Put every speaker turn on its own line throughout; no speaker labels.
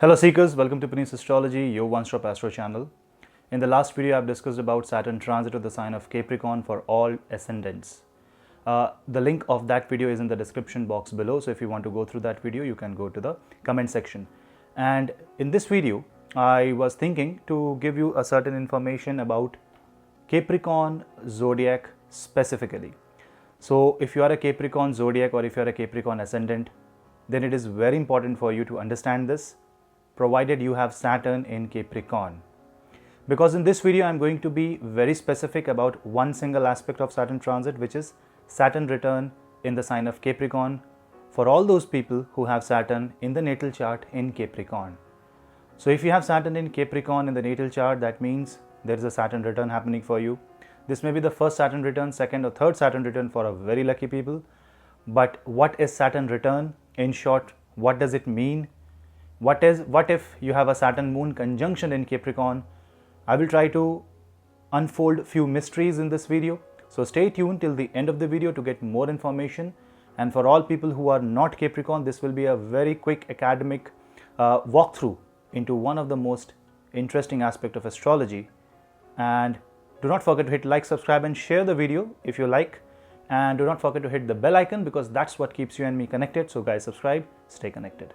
Hello Seekers, welcome to Punneit Astrology, your one-stop astro channel. In the last video, I've discussed about Saturn transit of the sign of Capricorn for all ascendants. The link of that video is in the description box below, so if you want to go through that video, you can go to the comment section. And in this video, I was thinking to give you a certain information about Capricorn zodiac specifically. So if you are a Capricorn zodiac or if you are a Capricorn ascendant, then it is very important for you to understand this, provided you have Saturn in Capricorn. Because in this video, I'm going to be very specific about one single aspect of Saturn transit, which is Saturn return in the sign of Capricorn for all those people who have Saturn in the natal chart in Capricorn. So if you have Saturn in Capricorn in the natal chart, that means there is a Saturn return happening for you. This may be the first Saturn return, second or third Saturn return for a very lucky people. But what is Saturn return? In short, what does it mean? What if you have a Saturn moon conjunction in Capricorn? I will try to unfold few mysteries in this video. So stay tuned till the end of the video to get more information. And for all people who are not Capricorn, this will be a very quick academic walkthrough into one of the most interesting aspects of astrology. And do not forget to hit like, subscribe and share the video if you like. And do not forget to hit the bell icon because that's what keeps you and me connected. So guys, subscribe, stay connected.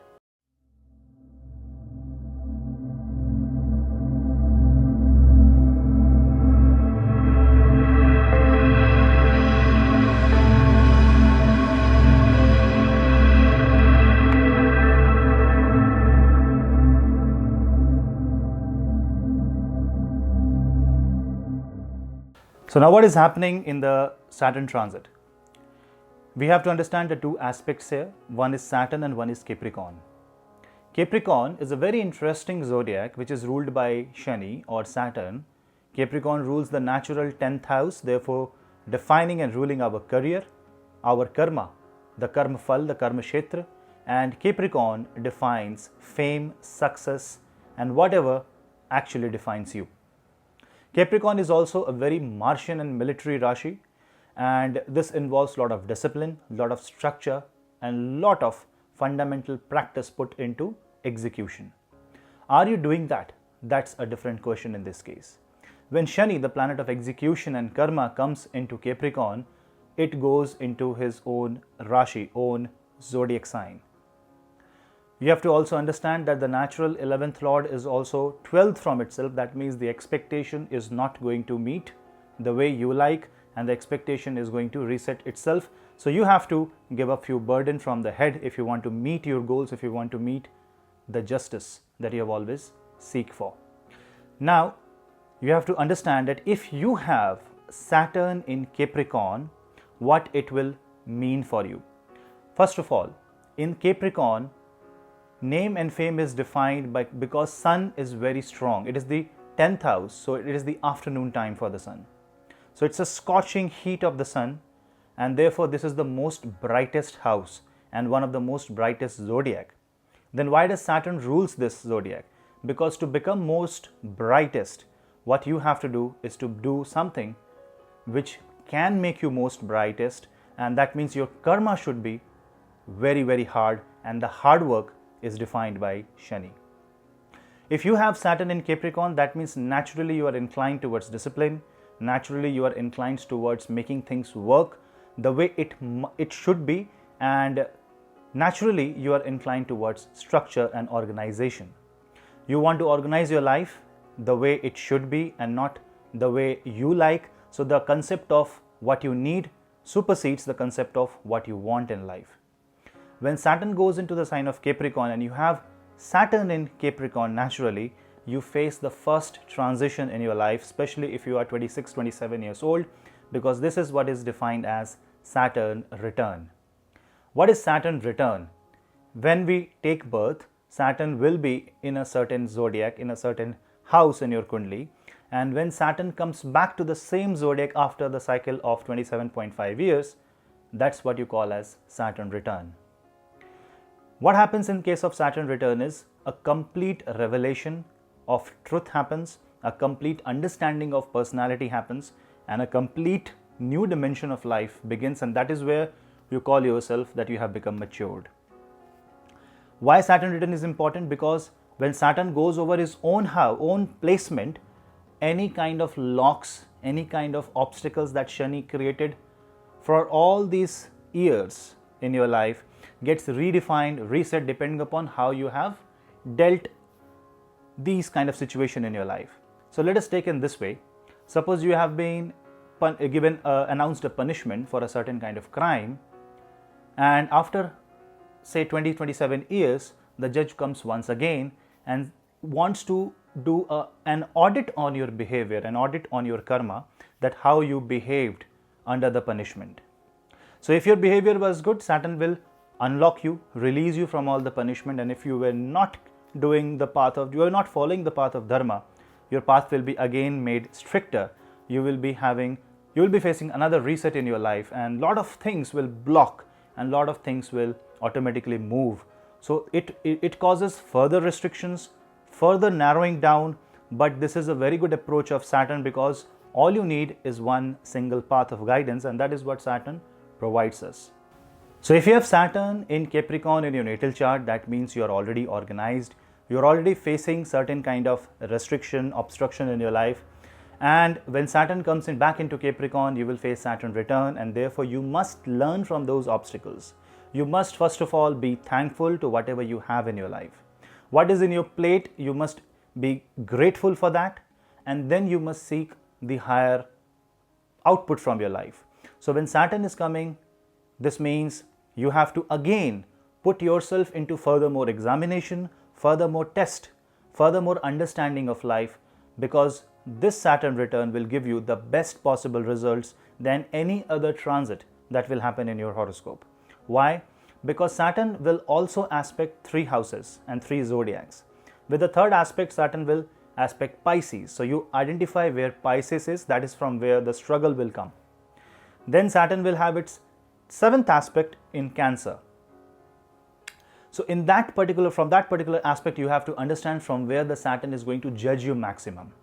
So now what is happening in the Saturn transit? We have to understand the two aspects here. One is Saturn and one is Capricorn. Capricorn is a very interesting zodiac which is ruled by Shani or Saturn. Capricorn rules the natural 10th house, therefore defining and ruling our career, our karma, the karma phal, the karma kshetra, and Capricorn defines fame, success and whatever actually defines you. Capricorn is also a very Martian and military Rashi, and this involves a lot of discipline, a lot of structure and a lot of fundamental practice put into execution. Are you doing that? That's a different question in this case. When Shani, the planet of execution and karma, comes into Capricorn, it goes into his own Rashi, own zodiac sign. You have to also understand that the natural 11th lord is also 12th from itself. That means the expectation is not going to meet the way you like and the expectation is going to reset itself. So you have to give up few burden from the head if you want to meet your goals, if you want to meet the justice that you have always seek for. Now, you have to understand that if you have Saturn in Capricorn, what it will mean for you. First of all, in Capricorn, name and fame is defined by because sun is very strong. It is the 10th house, so it is the afternoon time for the sun. So it's a scorching heat of the sun, and therefore this is the most brightest house and one of the most brightest zodiac. Then why does Saturn rules this zodiac? Because to become most brightest, what you have to do is to do something which can make you most brightest, and that means your karma should be very, very hard, and the hard work is defined by Shani. If you have Saturn in Capricorn, that means naturally you are inclined towards discipline, naturally you are inclined towards making things work the way it should be, and naturally you are inclined towards structure and organization. You want to organize your life the way it should be and not the way you like. So the concept of what you need supersedes the concept of what you want in life. When Saturn goes into the sign of Capricorn and you have Saturn in Capricorn, naturally, you face the first transition in your life, especially if you are 26, 27 years old, because this is what is defined as Saturn return. What is Saturn return? When we take birth, Saturn will be in a certain zodiac, in a certain house in your Kundli. And when Saturn comes back to the same zodiac after the cycle of 27.5 years, that's what you call as Saturn return. What happens in case of Saturn return is a complete revelation of truth happens, a complete understanding of personality happens, and a complete new dimension of life begins, and that is where you call yourself that you have become matured. Why Saturn return is important? Because when Saturn goes over his own house, own placement, any kind of locks, any kind of obstacles that Shani created for all these years in your life gets redefined, reset depending upon how you have dealt these kind of situation in your life. So let us take in this way. Suppose you have been announced a punishment for a certain kind of crime, and after say 20-27 years, the judge comes once again and wants to do an audit on your behavior, an audit on your karma, that how you behaved under the punishment. So if your behavior was good, Saturn will unlock you, release you from all the punishment, and if you were not doing the path of, you are not following the path of dharma, your path will be again made stricter. You will be facing another reset in your life, and lot of things will block and lot of things will automatically move. So it causes further restrictions, further narrowing down, but this is a very good approach of Saturn, because all you need is one single path of guidance, and that is what Saturn provides us. So if you have Saturn in Capricorn in your natal chart, that means you are already organized, you are already facing certain kind of restriction, obstruction in your life, and when Saturn comes back into Capricorn, you will face Saturn return, and therefore you must learn from those obstacles. You must first of all be thankful to whatever you have in your life. What is in your plate, you must be grateful for that, and then you must seek the higher output from your life. So when Saturn is coming, this means you have to again put yourself into furthermore examination, furthermore test, furthermore understanding of life, because this Saturn return will give you the best possible results than any other transit that will happen in your horoscope. Why? Because Saturn will also aspect 3 houses and 3 zodiacs. With the third aspect, Saturn will aspect Pisces. So you identify where Pisces is, that is from where the struggle will come. Then Saturn will have its 7th aspect in Cancer. So from that particular aspect, you have to understand from where the Saturn is going to judge you maximum.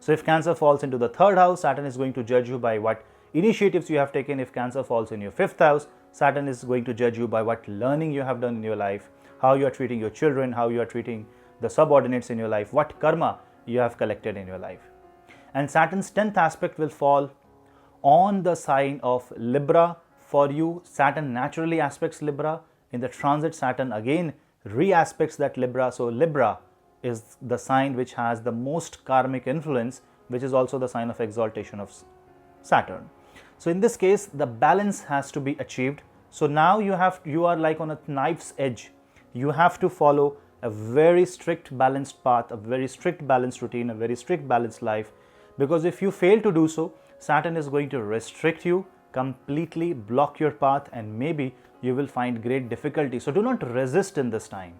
So if Cancer falls into the 3rd house, Saturn is going to judge you by what initiatives you have taken. If Cancer falls in your 5th house, Saturn is going to judge you by what learning you have done in your life, how you are treating your children, how you are treating the subordinates in your life, what karma you have collected in your life. And Saturn's 10th aspect will fall on the sign of Libra. For you, Saturn naturally aspects Libra. In the transit, Saturn again re-aspects that Libra. So Libra is the sign which has the most karmic influence, which is also the sign of exaltation of Saturn. So in this case, the balance has to be achieved. So now you are like on a knife's edge. You have to follow a very strict balanced path, a very strict balanced routine, a very strict balanced life, because if you fail to do so, Saturn is going to restrict you, completely block your path, and maybe you will find great difficulty. So do not resist in this time,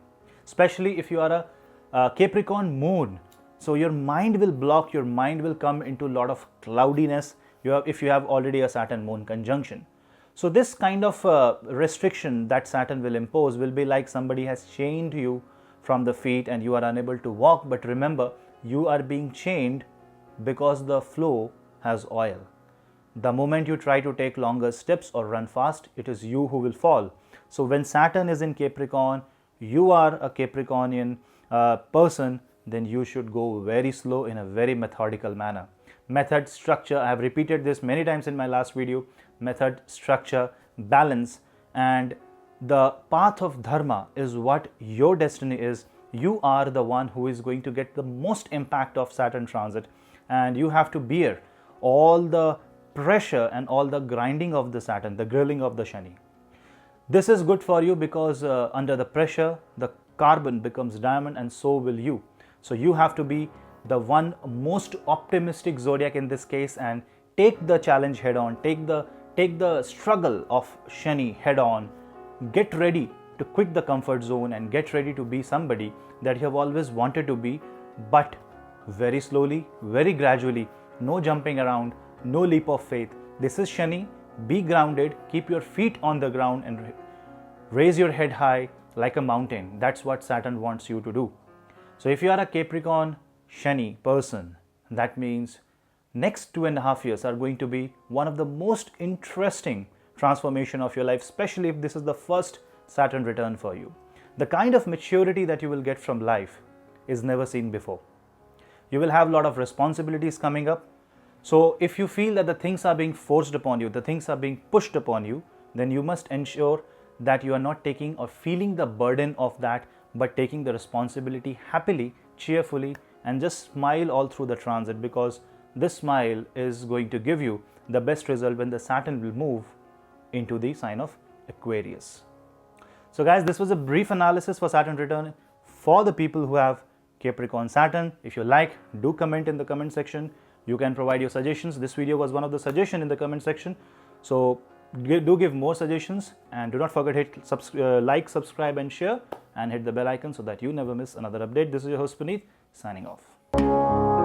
especially if you are a Capricorn moon. So your mind will block, your mind will come into a lot of cloudiness if you have already a Saturn moon conjunction. So this kind of restriction that Saturn will impose will be like somebody has chained you from the feet and you are unable to walk. But remember, you are being chained because the flow has oil. The moment you try to take longer steps or run fast, it is you who will fall. So when Saturn is in Capricorn, you are a Capricornian person, then you should go very slow in a very methodical manner. Method, structure, I have repeated this many times in my last video. Method, structure, balance, and the path of dharma is what your destiny is. You are the one who is going to get the most impact of Saturn transit, and you have to bear all the pressure and all the grinding of the Saturn, the grilling of the Shani. This is good for you because under the pressure, the carbon becomes diamond, and so will you. So you have to be the one most optimistic zodiac in this case and take the challenge head on, take the struggle of Shani head on. Get ready to quit the comfort zone and get ready to be somebody that you have always wanted to be, but very slowly, very gradually. No jumping around, no leap of faith. This is Shani. Be grounded, keep your feet on the ground and raise your head high like a mountain. That's what Saturn wants you to do. So if you are a Capricorn Shani person, that means next 2.5 years are going to be one of the most interesting transformation of your life, especially if this is the first Saturn return for you. The kind of maturity that you will get from life is never seen before. You will have a lot of responsibilities coming up. So if you feel that the things are being forced upon you, the things are being pushed upon you, then you must ensure that you are not taking or feeling the burden of that, but taking the responsibility happily, cheerfully, and just smile all through the transit, because this smile is going to give you the best result when the Saturn will move into the sign of Aquarius. So guys, this was a brief analysis for Saturn return for the people who have Capricorn Saturn. If you like, do comment in the comment section. You can provide your suggestions. This video was one of the suggestions in the comment section. So do give more suggestions, and do not forget hit like, subscribe and share, and hit the bell icon so that you never miss another update. This is your host Puneet, signing off.